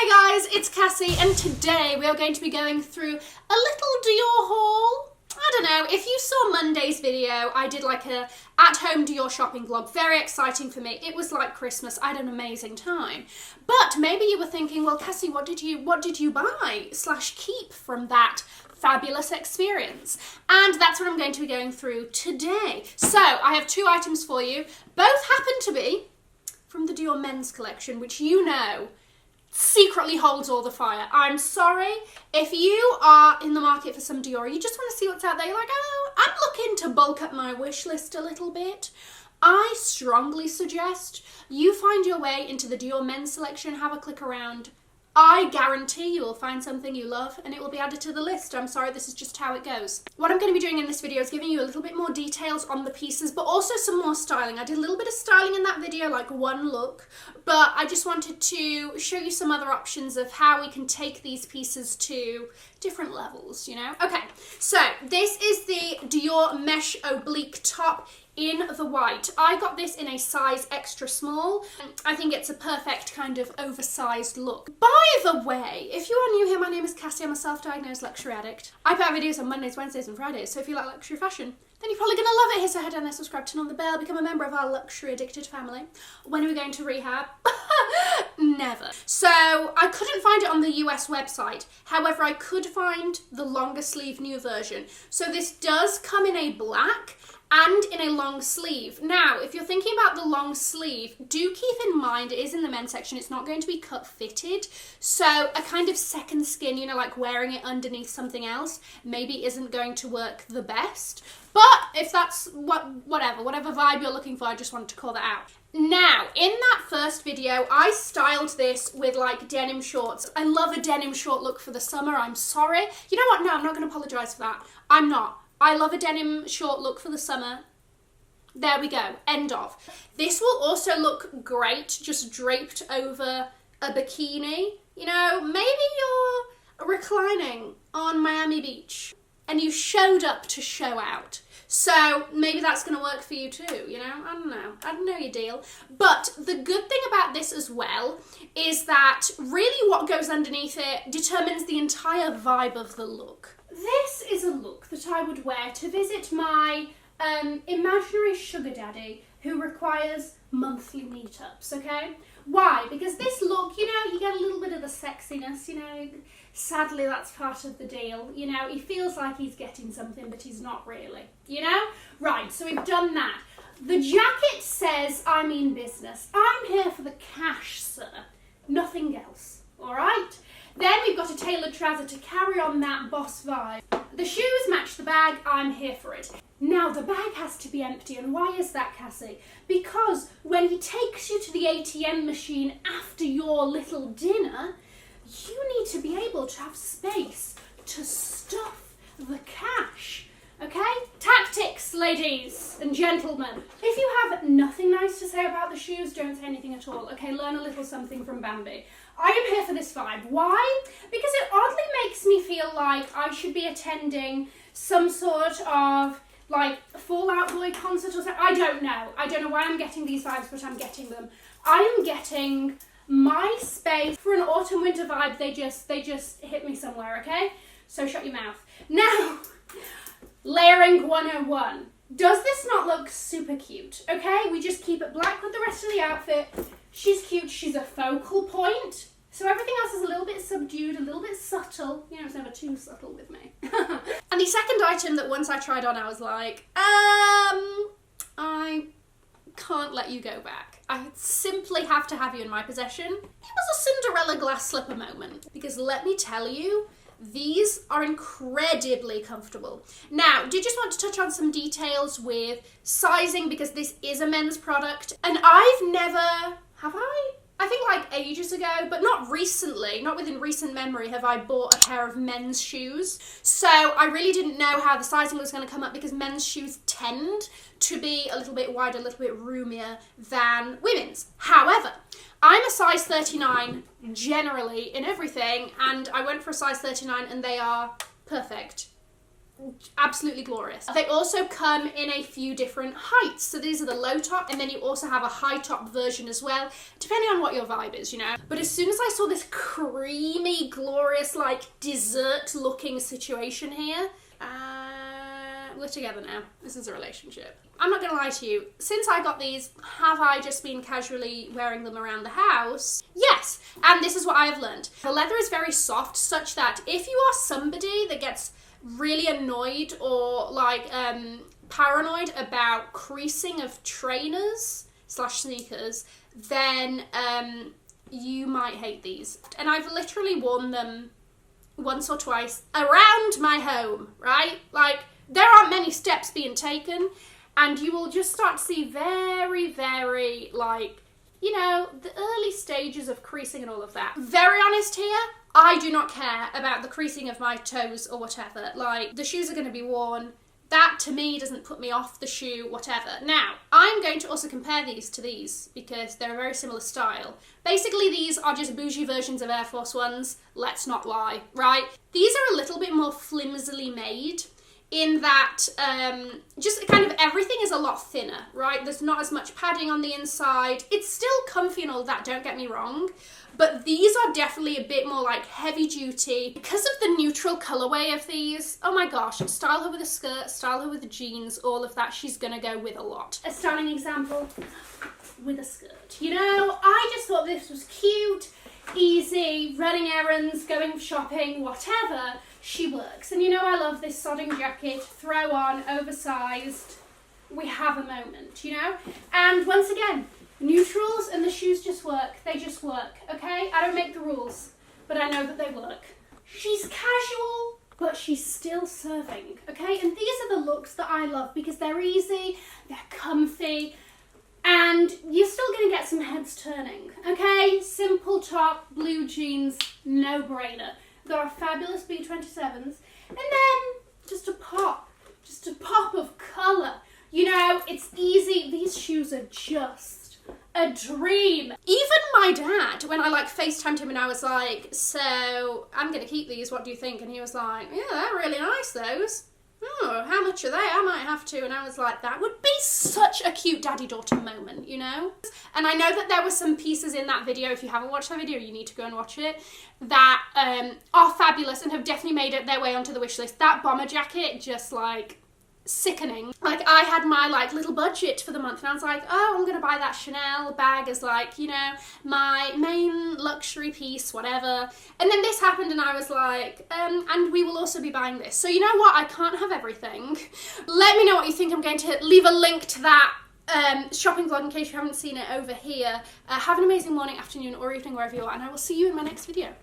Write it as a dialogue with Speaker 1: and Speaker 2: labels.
Speaker 1: Hey guys, it's Cassie, and today we are going to be going through a little Dior haul. I don't know, if you saw Monday's video, I did like a at-home Dior shopping vlog. Very exciting for me. It was like Christmas. I had an amazing time. But maybe you were thinking, well, Cassie, what did you buy / keep from that fabulous experience? And that's what I'm going to be going through today. So I have two items for you. Both happen to be from the Dior Men's collection, which you know secretly holds all the fire. I'm sorry, if you are in the market for some Dior, you just want to see what's out there, you're like, oh, I'm looking to bulk up my wish list a little bit, I strongly suggest you find your way into the Dior Men's selection, have a click around. I guarantee you will find something you love and it will be added to the list. I'm sorry, this is just how it goes. What I'm going to be doing in this video is giving you a little bit more details on the pieces, but also some more styling. I did a little bit of styling in that video, like one look, but I just wanted to show you some other options of how we can take these pieces to different levels, you know? Okay, so this is the Dior Mesh Oblique Top in the white. I got this in a size extra small. I think it's a perfect kind of oversized look. By the way, if you are new here, my name is Cassie. I'm a self-diagnosed luxury addict. I put out videos on Mondays, Wednesdays and Fridays, so if you like luxury fashion, then you're probably gonna love it here. So head down there, subscribe, turn on the bell, become a member of our luxury addicted family. When are we going to rehab? Never. So I couldn't find it on the US website. However, I could find the longer sleeve new version. So this does come in a black and in a long sleeve. Now, if you're thinking about the long sleeve, do keep in mind it is in the men's section. It's not going to be cut fitted. So a kind of second skin, you know, like wearing it underneath something else, maybe isn't going to work the best. But if that's whatever vibe you're looking for, I just wanted to call that out. Now, in that first video, I styled this with like denim shorts. I love a denim short look for the summer. I'm sorry. You know what? No, I'm not going to apologise for that. I'm not. I love a denim short look for the summer. There we go. End of. This will also look great just draped over a bikini. You know, maybe you're reclining on Miami Beach and you showed up to show out. So maybe that's going to work for you too, you know? I don't know your deal. But the good thing about this as well is that really what goes underneath it determines the entire vibe of the look. This is a look that I would wear to visit my imaginary sugar daddy who requires monthly meetups, okay? Why? Because this look, you know, you get a little bit of the sexiness, you know, sadly that's part of the deal, you know, he feels like he's getting something but he's not really, you know? Right, so we've done that. The jacket says, I mean business. I'm here for the cash, sir. Nothing else, all right? Then we've got a tailored trouser to carry on that boss vibe. The shoes match the bag, I'm here for it. Now the bag has to be empty, and why is that, Cassie? Because when he takes you to the ATM machine after your little dinner, you need to be able to have space to stuff the cash, okay? Tactics, ladies and gentlemen. If you have nothing nice to say about the shoes, don't say anything at all, okay? Learn a little something from Bambi. I am here for this vibe. Why? Because it oddly makes me feel like I should be attending some sort of like Fall Out Boy concert or something. I don't know. I don't know why I'm getting these vibes, but I'm getting them. I am getting my space for an autumn winter vibe. They just hit me somewhere, okay? So shut your mouth. Now, layering 101. Does this not look super cute? Okay, we just keep it black with the rest of the outfit. She's cute, she's a focal point. So everything else is a little bit subdued, a little bit subtle. You know, it's never too subtle with me. And the second item that once I tried on, I was like, I can't let you go back. I simply have to have you in my possession. It was a Cinderella glass slipper moment. Because let me tell you, these are incredibly comfortable. Now, did just want to touch on some details with sizing because this is a men's product. And I've never, have I think like ages ago, but not recently, not within recent memory, have I bought a pair of men's shoes. So I really didn't know how the sizing was going to come up because men's shoes tend to be a little bit wider, a little bit roomier than women's. However, I'm a size 39 generally in everything, and I went for a size 39 and they are perfect. absolutely glorious. They also come in a few different heights. So these are the low top, and then you also have a high top version as well, depending on what your vibe is, you know. But as soon as I saw this creamy, glorious, like dessert looking situation here, we're together now. This is a relationship. I'm not gonna lie to you, since I got these, have I just been casually wearing them around the house? Yes, and this is what I have learned. The leather is very soft, such that if you are somebody that gets really annoyed or like paranoid about creasing of trainers / sneakers, then you might hate these. And I've literally worn them once or twice around my home, right? Like, there aren't many steps being taken, and you will just start to see very, very, like, you know, the early stages of creasing and all of that. Very honest here, I do not care about the creasing of my toes or whatever. Like, the shoes are going to be worn. That, to me, doesn't put me off the shoe, whatever. Now, I'm going to also compare these to these because they're a very similar style. Basically, these are just bougie versions of Air Force Ones. Let's not lie, right? These are a little bit more flimsily made, in that just kind of everything is a lot thinner, right? There's not as much padding on the inside. It's still comfy and all that, don't get me wrong, but these are definitely a bit more like heavy duty. Because of the neutral colorway of these, oh my gosh, style her with a skirt, style her with the jeans, all of that, she's gonna go with a lot. A stunning example with a skirt. You know, I just thought this was cute, easy, running errands, going shopping, whatever. She works. And you know, I love this sodding jacket, throw on, oversized. We have a moment, you know? And once again, neutrals and the shoes just work. They just work, okay? I don't make the rules, but I know that they work. She's casual, but she's still serving, okay? And these are the looks that I love because they're easy, they're comfy, and you're still gonna get some heads turning, okay? Simple top, blue jeans, no brainer. Got our fabulous B27s, and then just a pop of colour. You know, it's easy. These shoes are just a dream. Even my dad, when I like FaceTimed him and I was like, so I'm gonna keep these, what do you think? And he was like, yeah, they're really nice, those. Oh, how much are they? I might have to. And I was like, that would be such a cute daddy-daughter moment, you know? And I know that there were some pieces in that video, if you haven't watched that video, you need to go and watch it, that are fabulous and have definitely made it their way onto the wish list. That bomber jacket, just like, sickening. Like, I had my like little budget for the month and I was like, oh, I'm gonna buy that Chanel bag as like, you know, my main luxury piece, whatever. And then this happened and I was like, and we will also be buying this. So you know what, I can't have everything. Let me know what you think. I'm going to leave a link to that shopping vlog in case you haven't seen it over here. Have an amazing morning, afternoon or evening wherever you are, and I will see you in my next video.